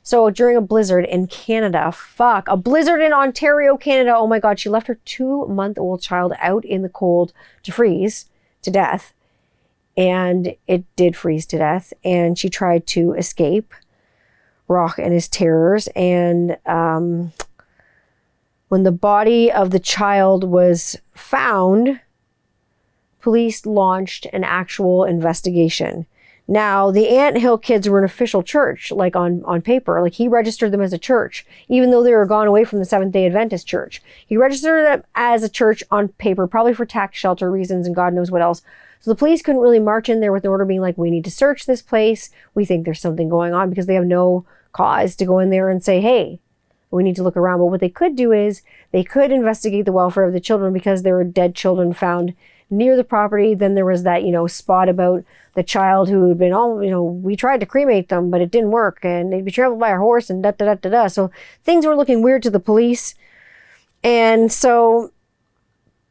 So during a blizzard in Canada, a blizzard in Ontario, Canada, oh my God, she left her 2-month-old child out in the cold to freeze to death. And it did freeze to death. And she tried to escape Rock and his terrors. And when the body of the child was found, police launched an actual investigation. Now, the Anthill kids were an official church, like on paper. Like he registered them as a church, even though they were gone away from the Seventh-day Adventist church. He registered them as a church on paper, probably for tax shelter reasons and God knows what else. So the police couldn't really march in there with an order being like, we need to search this place. We think there's something going on, because they have no cause to go in there and say, hey, we need to look around. But what they could do is they could investigate the welfare of the children, because there were dead children found near the property. Then there was that, spot about the child who had been, we tried to cremate them, but it didn't work, and they'd be trampled by a horse and da-da-da-da-da. So things were looking weird to the police. And so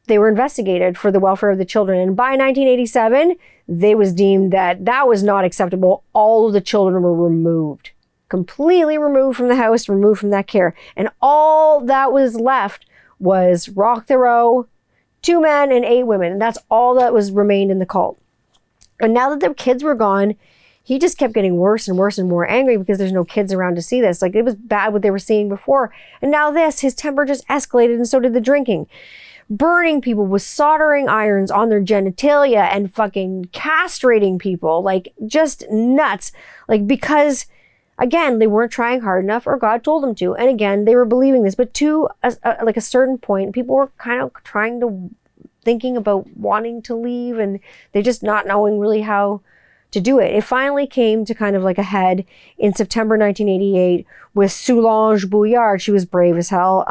they were investigated for the welfare of the children. And by 1987, they was deemed that was not acceptable. All of the children were removed. Completely removed from the house, removed from that care. And all that was left was Rock Thoreau, 2 men and 8 women. And that's all that was remained in the cult. And now that the kids were gone, he just kept getting worse and worse and more angry, because there's no kids around to see this. Like, it was bad what they were seeing before. And now his temper just escalated, and so did the drinking. Burning people with soldering irons on their genitalia and fucking castrating people. Like, just nuts. Like, because again, they weren't trying hard enough, or God told them to. And again, they were believing this. But to a certain point, people were kind of thinking about wanting to leave, and they're just not knowing really how to do it. It finally came to kind of like a head in September 1988 with Solange Bouillard. She was brave as hell.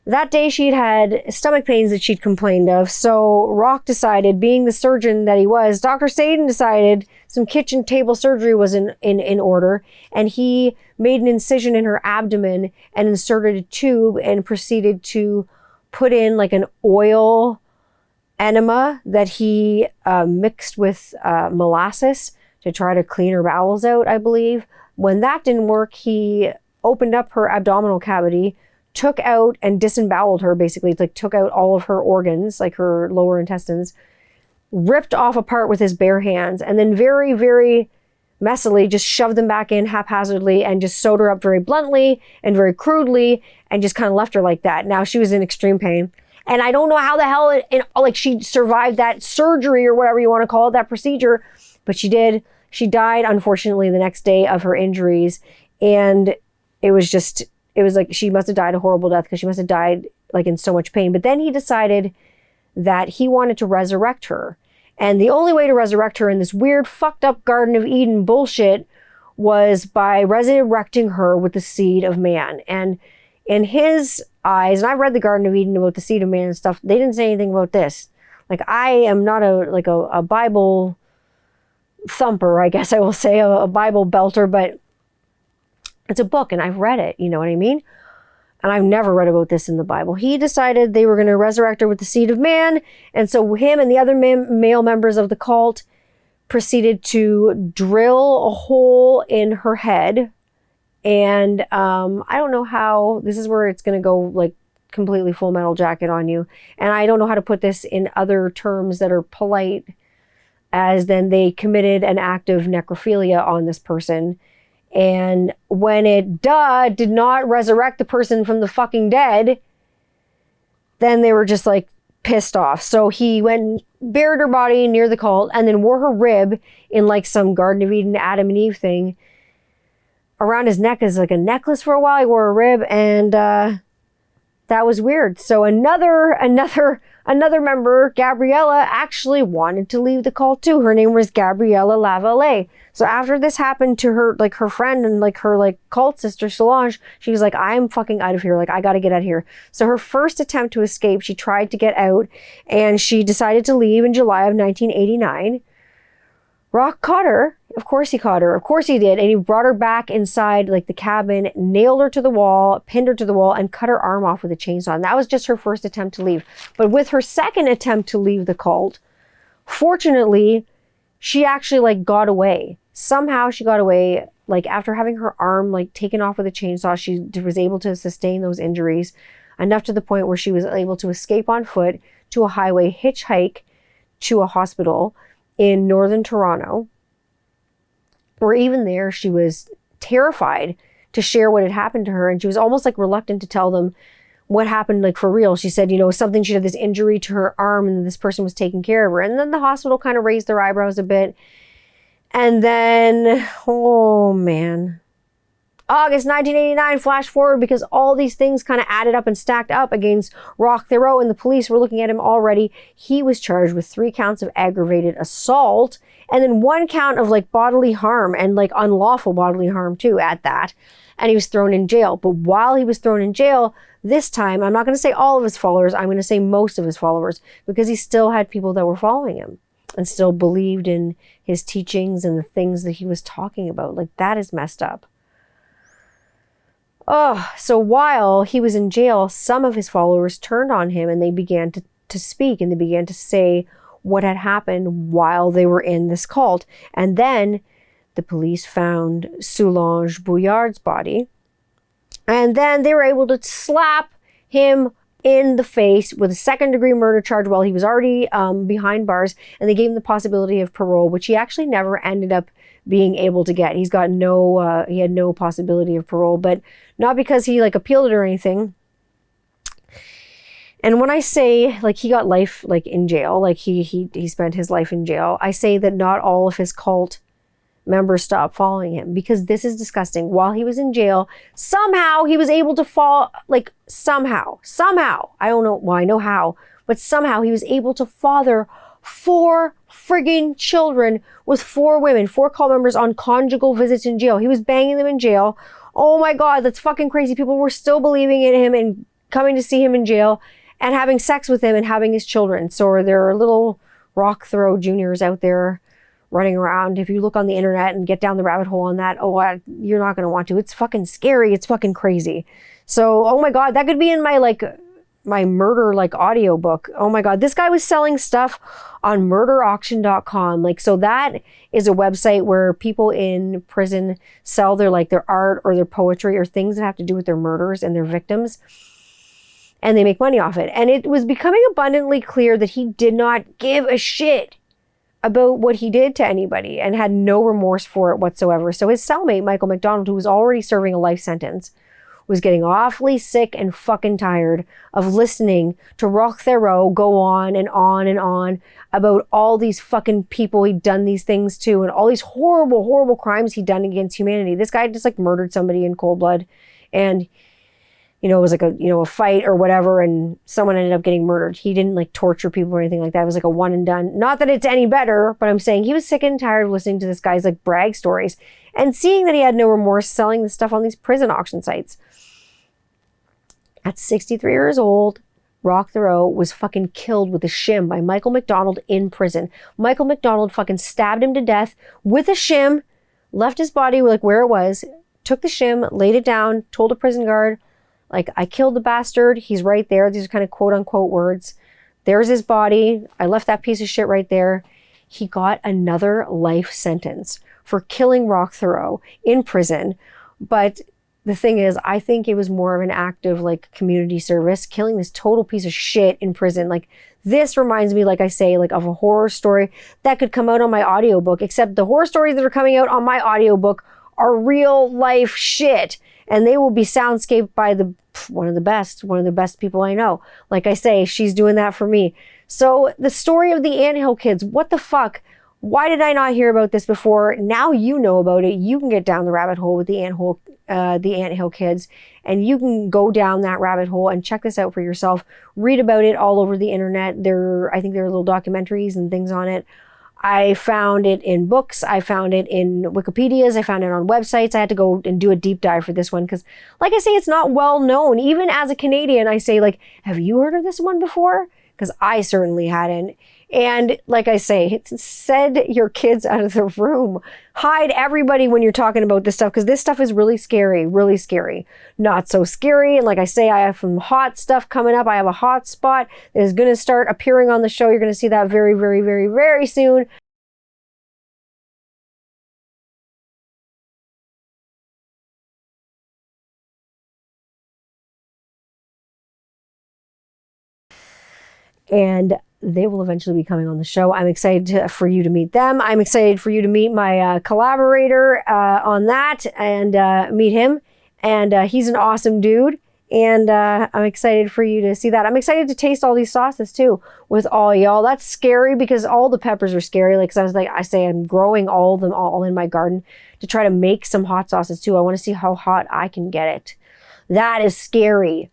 That day she'd had stomach pains that she'd complained of. So Rock decided, being the surgeon that he was, Dr. Sadin decided some kitchen table surgery was in order. And he made an incision in her abdomen and inserted a tube and proceeded to put in like an oil enema that he mixed with molasses to try to clean her bowels out, I believe. When that didn't work, he opened up her abdominal cavity, took out and disemboweled her, basically, like took out all of her organs, like her lower intestines, ripped off a part with his bare hands, and then very, very messily just shoved them back in haphazardly and just sewed her up very bluntly and very crudely and just kind of left her like that. Now she was in extreme pain. And I don't know how the hell she survived that surgery or whatever you want to call it, that procedure, but she did. She died, unfortunately, the next day of her injuries. And it was like she must have died a horrible death, because she must have died like in so much pain. But then he decided that he wanted to resurrect her. And the only way to resurrect her in this weird, fucked up Garden of Eden bullshit was by resurrecting her with the seed of man. And in his eyes, and I've read the Garden of Eden about the seed of man and stuff, they didn't say anything about this. Like, I am not a Bible thumper, I guess I will say, a Bible belter, but it's a book and I've read it, you know what I mean? And I've never read about this in the Bible. He decided they were going to resurrect her with the seed of man. And so him and the other male members of the cult proceeded to drill a hole in her head. And I don't know how, this is where it's going to go like completely Full Metal Jacket on you. And I don't know how to put this in other terms that are polite, as then they committed an act of necrophilia on this person. And when it did not resurrect the person from the fucking dead, then they were just like pissed off. So he went and buried her body near the cult and then wore her rib in like some Garden of Eden Adam and Eve thing around his neck as like a necklace for a while. He wore a rib, and that was weird. So another member, Gabriella, actually wanted to leave the cult too. Her name was Gabriella Lavallee. So after this happened to her, like her friend and like her like cult sister Solange, she was like, I'm fucking out of here. Like, I got to get out of here. So her first attempt to escape, she tried to get out and she decided to leave in July of 1989. Rock caught her. Of course he caught her. Of course he did. And he brought her back inside like the cabin, nailed her to the wall, pinned her to the wall, and cut her arm off with a chainsaw. And that was just her first attempt to leave. But with her second attempt to leave the cult, fortunately, she actually like got away. Somehow she got away. Like after having her arm like taken off with a chainsaw, she was able to sustain those injuries enough to the point where she was able to escape on foot to a highway, hitchhike to a hospital in northern Toronto, where even there she was terrified to share what had happened to her, and she was almost like reluctant to tell them what happened, like for real. She said, you know, something, she had this injury to her arm and this person was taking care of her. And then the hospital kind of raised their eyebrows a bit. And then, oh man, August 1989, flash forward, because all these things kind of added up and stacked up against Roch Thoreau, and the police were looking at him already. He was charged with 3 counts of aggravated assault and then 1 count of like bodily harm and like unlawful bodily harm too at that. And he was thrown in jail. But while he was thrown in jail, this time, I'm not going to say all of his followers, I'm going to say most of his followers, because he still had people that were following him and still believed in his teachings and the things that he was talking about. Like, that is messed up. Oh, so while he was in jail, some of his followers turned on him and they began to speak, and they began to say what had happened while they were in this cult. And then the police found Solange Bouillard's body. And then they were able to slap him in the face with a 2nd-degree murder charge while he was already behind bars. And they gave him the possibility of parole, which he actually never ended up being able to get. He's got no, he had no possibility of parole, but not because he like appealed it or anything. And when I say like he got life like in jail, like he spent his life in jail, I say that not all of his cult members stopped following him, because this is disgusting. While he was in jail, somehow he was able to fall, like somehow, I don't know, well, I know how, but somehow he was able to father 4 friggin' children with 4 women, 4 cult members on conjugal visits in jail. He was banging them in jail. Oh my God, that's fucking crazy. People were still believing in him and coming to see him in jail and having sex with him and having his children. So there are little Roch Thoreau Juniors out there running around. If you look on the internet and get down the rabbit hole on that, you're not going to want to. It's fucking scary. It's fucking crazy. So, oh my God, that could be in my murder like audio book. Oh my God, this guy was selling stuff on murderauction.com. Like, so that is a website where people in prison sell their art or their poetry or things that have to do with their murders and their victims. And they make money off it. And it was becoming abundantly clear that he did not give a shit about what he did to anybody and had no remorse for it whatsoever. So his cellmate, Michael McDonald, who was already serving a life sentence, was getting awfully sick and fucking tired of listening to Roch Thoreau go on and on and on about all these fucking people he'd done these things to and all these horrible, horrible crimes he'd done against humanity. This guy just like murdered somebody in cold blood, and it was like a fight or whatever, and someone ended up getting murdered. He didn't like torture people or anything like that. It was like a one and done. Not that it's any better, but I'm saying he was sick and tired of listening to this guy's like brag stories and seeing that he had no remorse selling the stuff on these prison auction sites. At 63 years old, Roch Thoreau was fucking killed with a shim by Michael McDonald in prison. Michael McDonald fucking stabbed him to death with a shim, left his body like where it was, took the shim, laid it down, told a prison guard, like, I killed the bastard. He's right there. These are kind of quote unquote words. There's his body. I left that piece of shit right there. He got another life sentence for killing Roch Thoreau in prison. But the thing is, I think it was more of an act of like community service, killing this total piece of shit in prison. Like, this reminds me, like I say, like of a horror story that could come out on my audiobook, except the horror stories that are coming out on my audiobook are real life shit. And they will be soundscaped by one of the best people I know. Like I say, she's doing that for me. So the story of the Anthill Kids, what the fuck? Why did I not hear about this before? Now you know about it. You can get down the rabbit hole with the Anthill kids, and you can go down that rabbit hole and check this out for yourself. Read about it all over the internet. I think there are little documentaries and things on it. I found it in books. I found it in Wikipedias. I found it on websites. I had to go and do a deep dive for this one because, like I say, it's not well known. Even as a Canadian, I say, like, have you heard of this one before? Because I certainly hadn't. And like I say, send your kids out of the room. Hide everybody when you're talking about this stuff, because this stuff is really scary, really scary. Not so scary. And like I say, I have some hot stuff coming up. I have a hot spot that is going to start appearing on the show. You're going to see that very, very, very, very soon. And they will eventually be coming on the show. I'm excited for you to meet them. I'm excited for you to meet my collaborator on that and meet him. And he's an awesome dude. And I'm excited for you to see that. I'm excited to taste all these sauces too with all y'all. That's scary because all the peppers are scary. Like, 'cause I say I'm growing all of them all in my garden to try to make some hot sauces too. I want to see how hot I can get it. That is scary.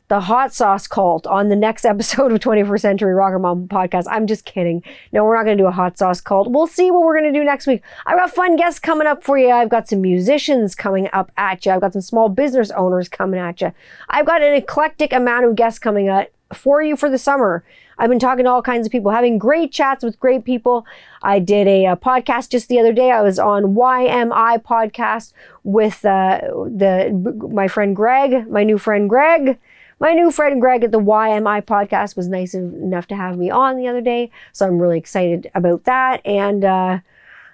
The hot sauce cult on the next episode of 21st Century Rocker Mom podcast. I'm just kidding. No, we're not going to do a hot sauce cult. We'll see what we're going to do next week. I've got fun guests coming up for you. I've got some musicians coming up at you. I've got some small business owners coming at you. I've got an eclectic amount of guests coming up for you for the summer. I've been talking to all kinds of people, having great chats with great people. I did a podcast just the other day. I was on YMI podcast with my friend Greg, my new friend Greg. My new friend Greg at the YMI podcast was nice enough to have me on the other day. So I'm really excited about that. And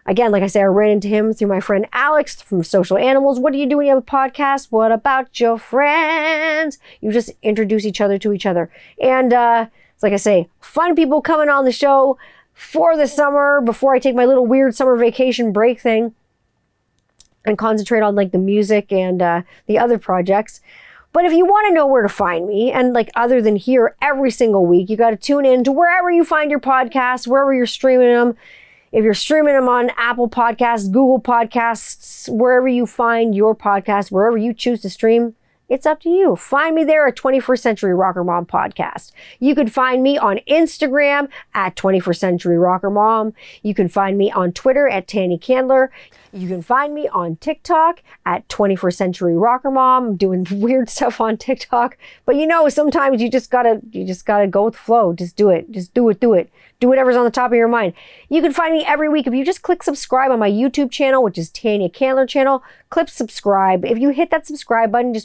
again, like I said, I ran into him through my friend Alex from Social Animals. What do you do when you have a podcast? What about your friends? You just introduce each other to each other. And it's like I say, fun people coming on the show for the summer before I take my little weird summer vacation break thing and concentrate on like the music and the other projects. But if you want to know where to find me, and like other than here every single week, you got to tune in to wherever you find your podcasts, wherever you're streaming them. If you're streaming them on Apple Podcasts, Google Podcasts, wherever you find your podcast, wherever you choose to stream, it's up to you. Find me there at 21st Century Rocker Mom Podcast. You can find me on Instagram at 21st Century Rocker Mom. You can find me on Twitter at Tanny Candler. You can find me on TikTok at 21st Century Rocker Mom. I'm doing weird stuff on TikTok. But you know, sometimes you just gotta go with the flow. Just do it. Just do it. Do whatever's on the top of your mind. You can find me every week. If you just click subscribe on my YouTube channel, which is Tanya Candler channel, click subscribe. If you hit that subscribe button,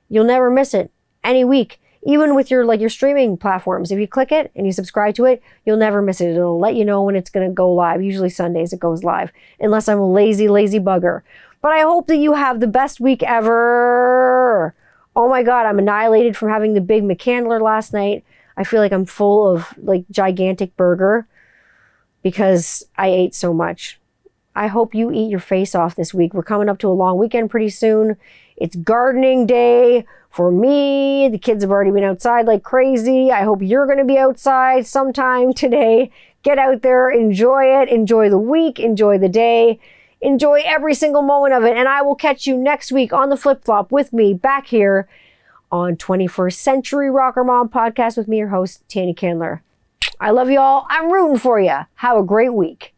you'll never miss it any week. Even with your streaming platforms, if you click it and you subscribe to it, you'll never miss it. It'll let you know when it's going to go live. Usually Sundays it goes live, unless I'm a lazy bugger. But I hope that you have the best week ever. Oh my God, I'm annihilated from having the Big McCandler last night. I feel like I'm full of like gigantic burger because I ate so much. I hope you eat your face off this week. We're coming up to a long weekend pretty soon. It's gardening day for me. The kids have already been outside like crazy. I hope you're going to be outside sometime today. Get out there, enjoy it, enjoy the week, enjoy the day, enjoy every single moment of it. And I will catch you next week on the Flip Flop with me back here on 21st Century Rocker Mom Podcast with me, your host, Tanya Candler. I love you all. I'm rooting for you. Have a great week.